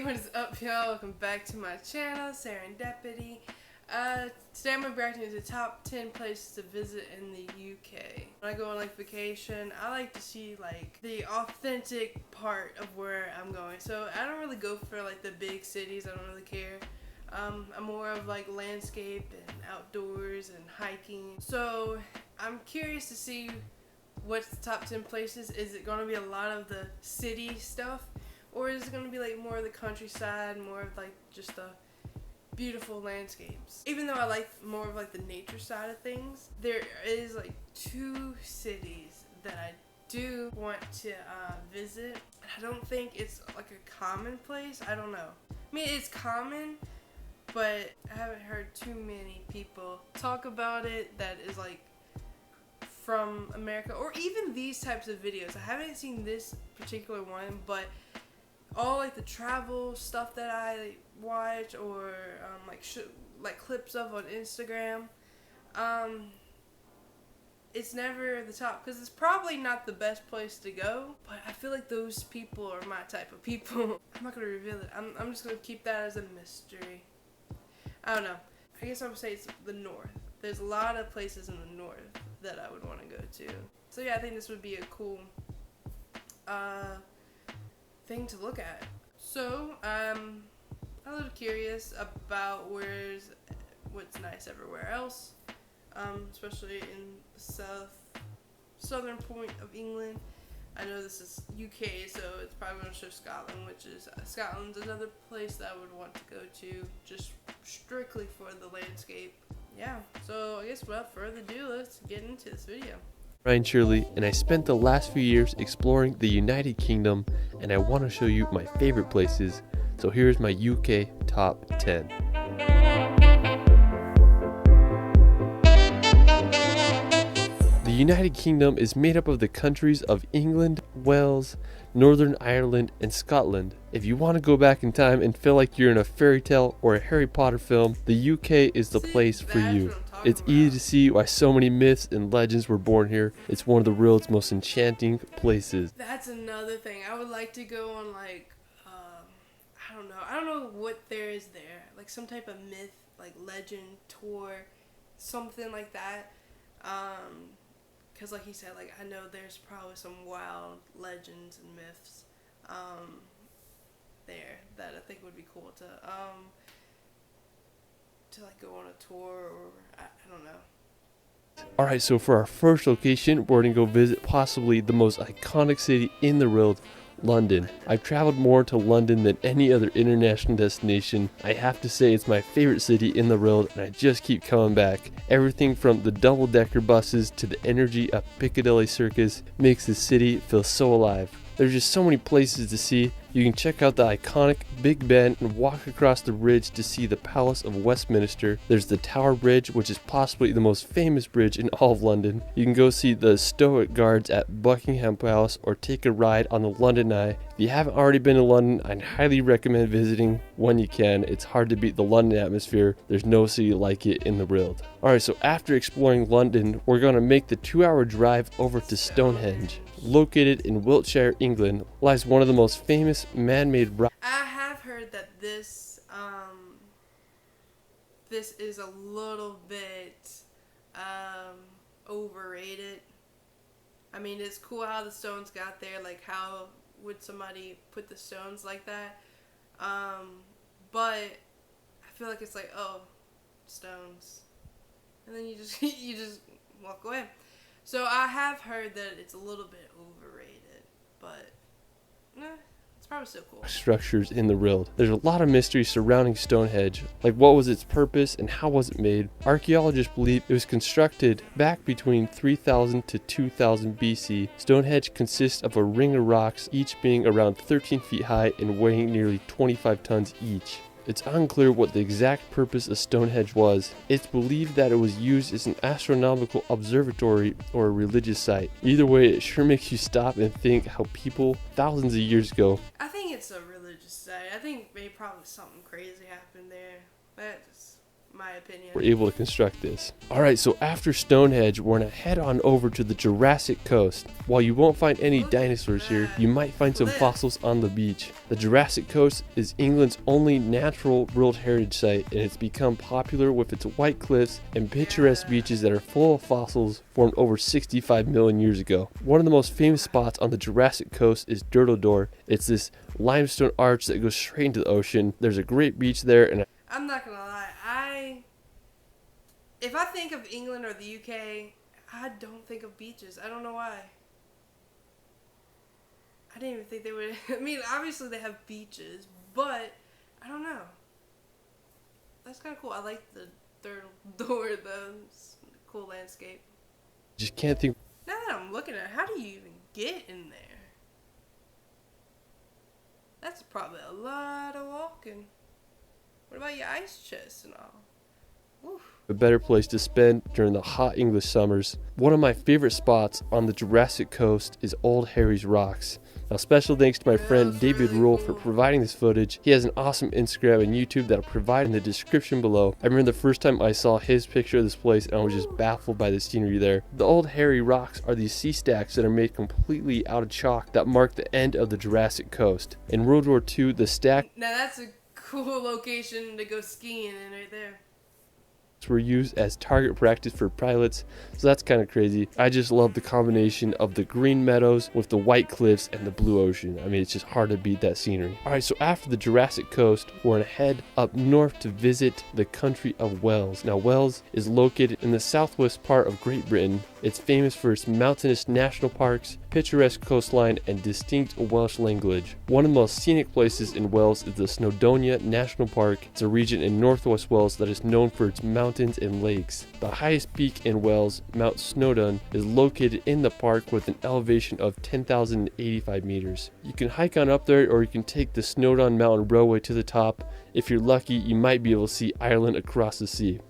what is up, y'all? Welcome back to my channel, Serendipity. Today I'm going to be reacting to the top 10 places to visit in the UK. When I go on like vacation, I like to see like the authentic part of where I'm going. So I don't really go for like the big cities, I don't really care. I'm more of like landscape and outdoors and hiking. So I'm curious to see what's the top 10 places. Is it going to be a lot of the city stuff? Or is it going to be like more of the countryside, more of like just the beautiful landscapes? Even though I like more of like the nature side of things, there is like 2 cities that I do want to visit. I don't think it's like a common place. I don't know. I mean, it's common, but I haven't heard too many people talk about it that is like from America, or even these types of videos. I haven't seen this particular one, but all like the travel stuff that I watch, or like clips of on Instagram, it's never the top because it's probably not the best place to go. But I feel like those people are my type of people. I'm not gonna reveal it. I'm just gonna keep that as a mystery. I don't know. I guess I would say it's the north. There's a lot of places in the north that I would want to go to. So yeah, I think this would be a cool thing to look at. So I'm a little curious about what's nice everywhere else, especially in the southern point of England. I know this is UK, so it's probably going to show Scotland, which is Scotland's another place that I would want to go to, just strictly for the landscape. Yeah, so I guess without further ado, let's get into this video. Ryan Shirley, and I spent the last few years exploring the United Kingdom, and I want to show you my favorite places. So here's my UK top 10. The United Kingdom is made up of the countries of England, Wales, Northern Ireland, and Scotland. If you want to go back in time and feel like you're in a fairy tale or a Harry Potter film, the UK is the place for you. It's easy to see why so many myths and legends were born here. It's one of the world's most enchanting places. That's another thing. I would like to go on like, I don't know what there is there. Like some type of myth, like legend tour, something like that. Because like he said, like I know there's probably some wild legends and myths there that I think would be cool to like go on a tour, or I don't know. Alright, so for our first location, we're going to go visit possibly the most iconic city in the world, London. I've traveled more to London than any other international destination. I have to say it's my favorite city in the world, and I just keep coming back. Everything from the double-decker buses to the energy of Piccadilly Circus makes the city feel so alive. There's just so many places to see. You can check out the iconic Big Ben and walk across the bridge to see the Palace of Westminster. There's the Tower Bridge, which is possibly the most famous bridge in all of London. You can go see the Stoic Guards at Buckingham Palace or take a ride on the London Eye. If you haven't already been to London, I'd highly recommend visiting when you can. It's hard to beat the London atmosphere. There's no city like it in the world. Alright, so after exploring London, we're going to make the 2-hour drive over to Stonehenge. Located in Wiltshire, England, lies one of the most famous man-made rocks. I have heard that this is a little bit overrated. I mean, it's cool how the stones got there. Like, how would somebody put the stones like that? But I feel like it's like, oh, stones, and then you just walk away. So I have heard that it's a little bit overrated, but it's probably still cool. Structures in the world. There's a lot of mystery surrounding Stonehenge, like what was its purpose and how was it made. Archaeologists believe it was constructed back between 3000 to 2000 BC. Stonehenge consists of a ring of rocks, each being around 13 feet high and weighing nearly 25 tons each. It's unclear what the exact purpose of Stonehenge was. It's believed that it was used as an astronomical observatory or a religious site. Either way, it sure makes you stop and think how people thousands of years ago. I think it's a religious site. I think maybe probably something crazy happened there. That's my opinion. Were able to construct this. Alright, so after Stonehenge, we're gonna head on over to the Jurassic Coast. While you won't find any dinosaurs here, you might find some fossils on the beach. The Jurassic Coast is England's only natural World Heritage Site, and it's become popular with its white cliffs and picturesque beaches that are full of fossils formed over 65 million years ago. One of the most famous spots on the Jurassic Coast is Durdledor. It's this limestone arch that goes straight into the ocean. There's a great beach there, and I'm not gonna lie, if I think of England or the UK, I don't think of beaches. I don't know why. I didn't even think they would. I mean, obviously they have beaches, but I don't know. That's kind of cool. I like the third door, the cool landscape. just can't think. Now that I'm looking at it, how do you even get in there? That's probably a lot of walking. What about your ice chest and all? Oof. A better place to spend during the hot English summers. One of my favorite spots on the Jurassic Coast is Old Harry's Rocks. Now, special thanks to my friend David Rule for providing this footage. He has an awesome Instagram and YouTube that I'll provide in the description below. I remember the first time I saw his picture of this place and I was just baffled by the scenery there. The Old Harry Rocks are these sea stacks that are made completely out of chalk that mark the end of the Jurassic Coast. In World War II, the stacks Now that's a cool location to go skiing in right there. were used as target practice for pilots, so that's kind of crazy. I just love the combination of the green meadows with the white cliffs and the blue ocean. I mean, it's just hard to beat that scenery. Alright, so after the Jurassic Coast, we're going to head up north to visit the country of Wales. Now, Wales is located in the southwest part of Great Britain. It's famous for its mountainous national parks, picturesque coastline, and distinct Welsh language. One of the most scenic places in Wales is the Snowdonia National Park. It's a region in northwest Wales that is known for its mountains and lakes. The highest peak in Wales, Mount Snowdon, is located in the park with an elevation of 10,085 meters. You can hike on up there, or you can take the Snowdon Mountain Railway to the top. If you're lucky, you might be able to see Ireland across the sea.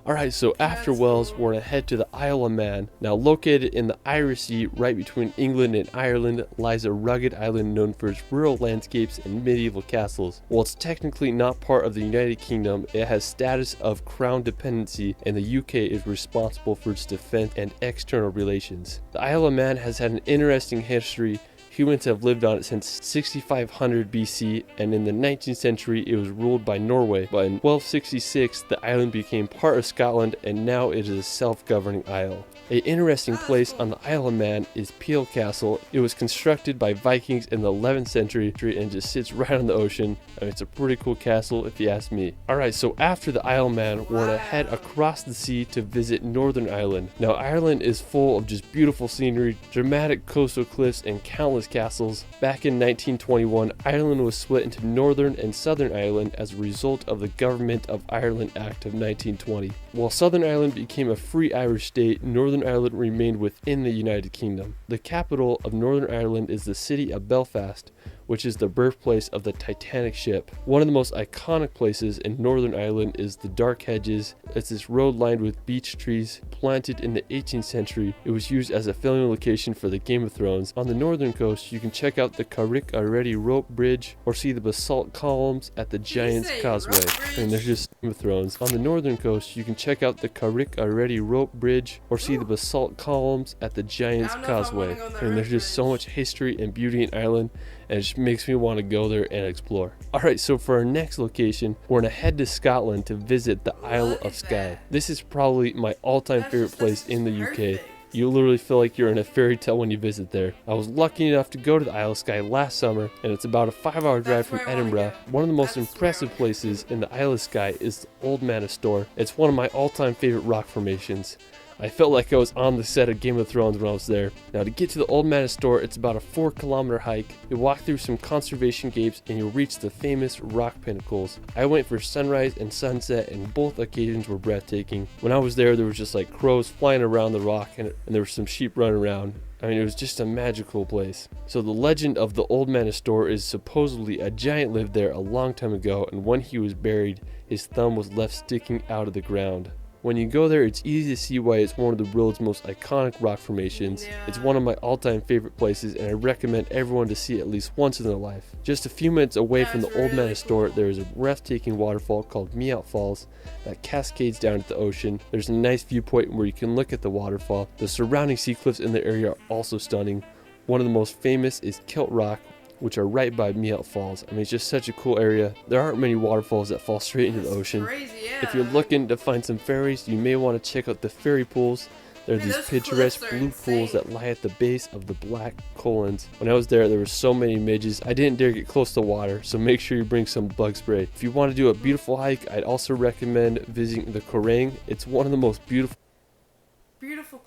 Alright, so after Wales, we're going to head to the Isle of Man. Now, located in the Irish Sea, right between England and Ireland, lies a rugged island known for its rural landscapes and medieval castles. While it's technically not part of the United Kingdom, it has status of crown dependency, and the UK is responsible for its defense and external relations. The Isle of Man has had an interesting history. Humans have lived on it since 6500 BC, and in the 19th century it was ruled by Norway, but in 1266 the island became part of Scotland, and now it is a self-governing isle. An interesting place on the Isle of Man is Peel Castle. It was constructed by Vikings in the 11th century and just sits right on the ocean. I mean, it's a pretty cool castle if you ask me. Alright, so after the Isle of Man, we're going to head across the sea to visit Northern Ireland. Now, Ireland is full of just beautiful scenery, dramatic coastal cliffs, and countless castles. Back in 1921, Ireland was split into Northern and Southern Ireland as a result of the Government of Ireland Act of 1920. While Southern Ireland became a free Irish state, Northern Ireland remained within the United Kingdom. The capital of Northern Ireland is the city of Belfast, which is the birthplace of the Titanic ship. One of the most iconic places in Northern Ireland is the Dark Hedges. It's this road lined with beech trees planted in the 18th century. It was used as a filming location for the Game of Thrones. On the northern coast, you can check out the 𝐂𝐤𝐤𝐸 rope bridge or see the basalt columns at the Giant's Causeway. And there's just Game of Thrones. On the northern coast, you can check out the 𝐂𝐤𝐸𝐸 rope bridge or see the basalt columns at the Giant's Causeway. And there's just so much history and beauty in Ireland, and it just makes me want to go there and explore. Alright, so for our next location, we're going to head to Scotland to visit the Isle of Skye. This is probably my all-time favorite place in the UK. You literally feel like you're in a fairy tale when you visit there. I was lucky enough to go to the Isle of Skye last summer, and it's about a 5-hour drive from Edinburgh. One of the most impressive places in the Isle of Skye is the Old Manor Store. It's one of my all-time favorite rock formations. I felt like I was on the set of Game of Thrones when I was there. Now, to get to the Old Manor Store, it's about a 4-kilometer hike. You walk through some conservation gates and you'll reach the famous rock pinnacles. I went for sunrise and sunset, and both occasions were breathtaking. When I was there was just like crows flying around the rock, and there were some sheep running around. I mean, it was just a magical place. So the legend of the Old Manor Store is supposedly a giant lived there a long time ago, and when he was buried, his thumb was left sticking out of the ground. When you go there, it's easy to see why it's one of the world's most iconic rock formations. Yeah. It's one of my all-time favorite places, and I recommend everyone to see it at least once in their life. Just a few minutes away from the That's Old really Manistore, cool. there is a breathtaking waterfall called 𝐒𝐤𝐤𝐞 Falls that cascades down to the ocean. There's a nice viewpoint where you can look at the waterfall. The surrounding sea cliffs in the area are also stunning. One of the most famous is 𝐶𝐤𝐤𝐞, which are right by 𝐒𝐤𝐤𝐞 Falls. I mean, it's just such a cool area. There aren't many waterfalls that fall straight into the That's ocean. crazy, yeah. If you're looking to find some ferries, you may want to check out the ferry pools. There are Man, these those picturesque cliffs are blue pools insane. that lie at the base of the black 𝐂𝐤𝐤𝐤𝐞. When I was there were so many midges, I didn't dare get close to water, so make sure you bring some bug spray. If you want to do a beautiful hike, I'd also recommend visiting the 𝐂𝐤𝐤𝐤𝐞. It's one of the most beautiful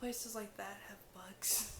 places like that have bugs.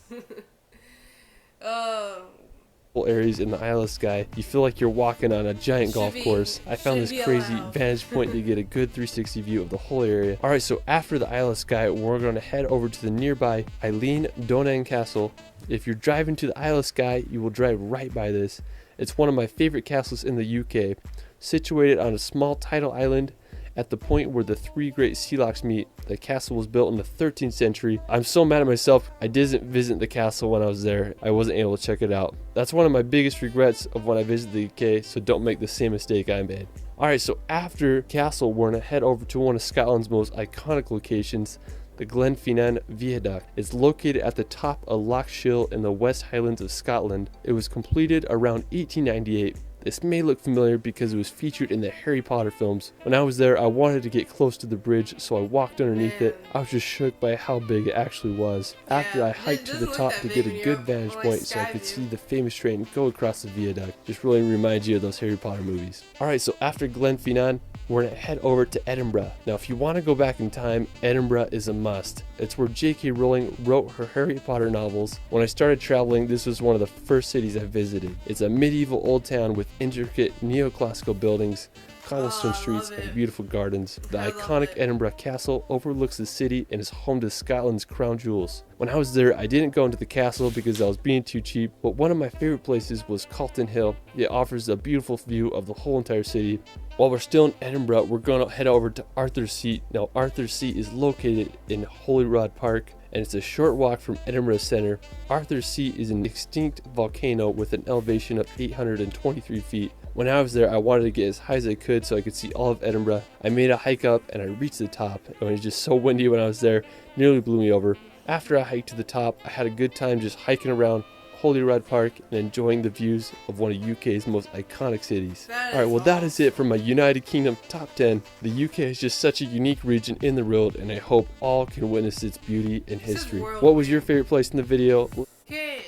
areas in the Isle of Skye. You feel like you're walking on a giant golf course. I found this crazy vantage point to get a good 360 view of the whole area. Alright, so after the Isle of Skye, we're going to head over to the nearby 𝐒𝐤𝐤𝐸𝐿𝐵𝐻 Castle. If you're driving to the Isle of Skye, you will drive right by this. It's one of my favorite castles in the UK. Situated on a small tidal island at the point where the three great sea lochs meet. The castle was built in the 13th century. I'm so mad at myself I didn't visit the castle when I was there. I wasn't able to check it out. That's one of my biggest regrets of when I visited the UK, so don't make the same mistake I made. Alright, so after castle, we're going to head over to one of Scotland's most iconic locations, the Glenfinnan Viaduct. It's located at the top of Loch 𝐿 in the West Highlands of Scotland. It was completed around 1898. This may look familiar because it was featured in the Harry Potter films. When I was there, I wanted to get close to the bridge, so I walked underneath it. I was just shook by how big it actually was. After I hiked to the top to get a good vantage point so I could see the famous train go across the viaduct. Just really reminds you of those Harry Potter movies. Alright, so after Glenfinnan, we're going to head over to Edinburgh. Now, if you want to go back in time, Edinburgh is a must. It's where J.K. Rowling wrote her Harry Potter novels. When I started traveling, this was one of the first cities I visited. It's a medieval old town with intricate neoclassical buildings, cobblestone streets, and beautiful gardens. The iconic Edinburgh Castle overlooks the city and is home to Scotland's crown jewels. When I was there, I didn't go into the castle because I was being too cheap, but one of my favorite places was Calton Hill. It offers a beautiful view of the whole entire city. While we're still in Edinburgh, we're going to head over to Arthur's Seat. Now, Arthur's Seat is located in Holyrood Park, and it's a short walk from Edinburgh Centre. Arthur's Seat is an extinct volcano with an elevation of 823 feet. When I was there, I wanted to get as high as I could so I could see all of Edinburgh. I made a hike up and I reached the top. It was just so windy when I was there, nearly blew me over. After I hiked to the top, I had a good time just hiking around Holyrood Park and enjoying the views of one of UK's most iconic cities. Alright, well that is it for my United Kingdom top 10. The UK is just such a unique region in the world, and I hope all can witness its beauty and history. What was your favorite place in the video? Okay,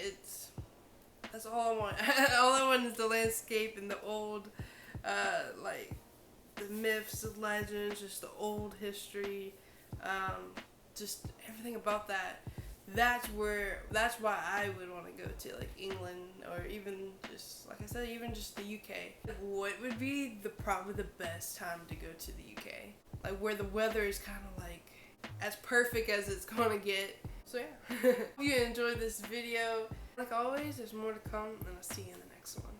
that's all I want. All I want is the landscape and the old, like, the myths, the legends, just the old history, just everything about that. That's why I would want to go to, like, England, or even just, like I said, even just the UK. What would be probably the best time to go to the UK? Like, where the weather is kind of like as perfect as it's gonna get. So yeah, hope you enjoyed this video. Like always, there's more to come, and I'll see you in the next one.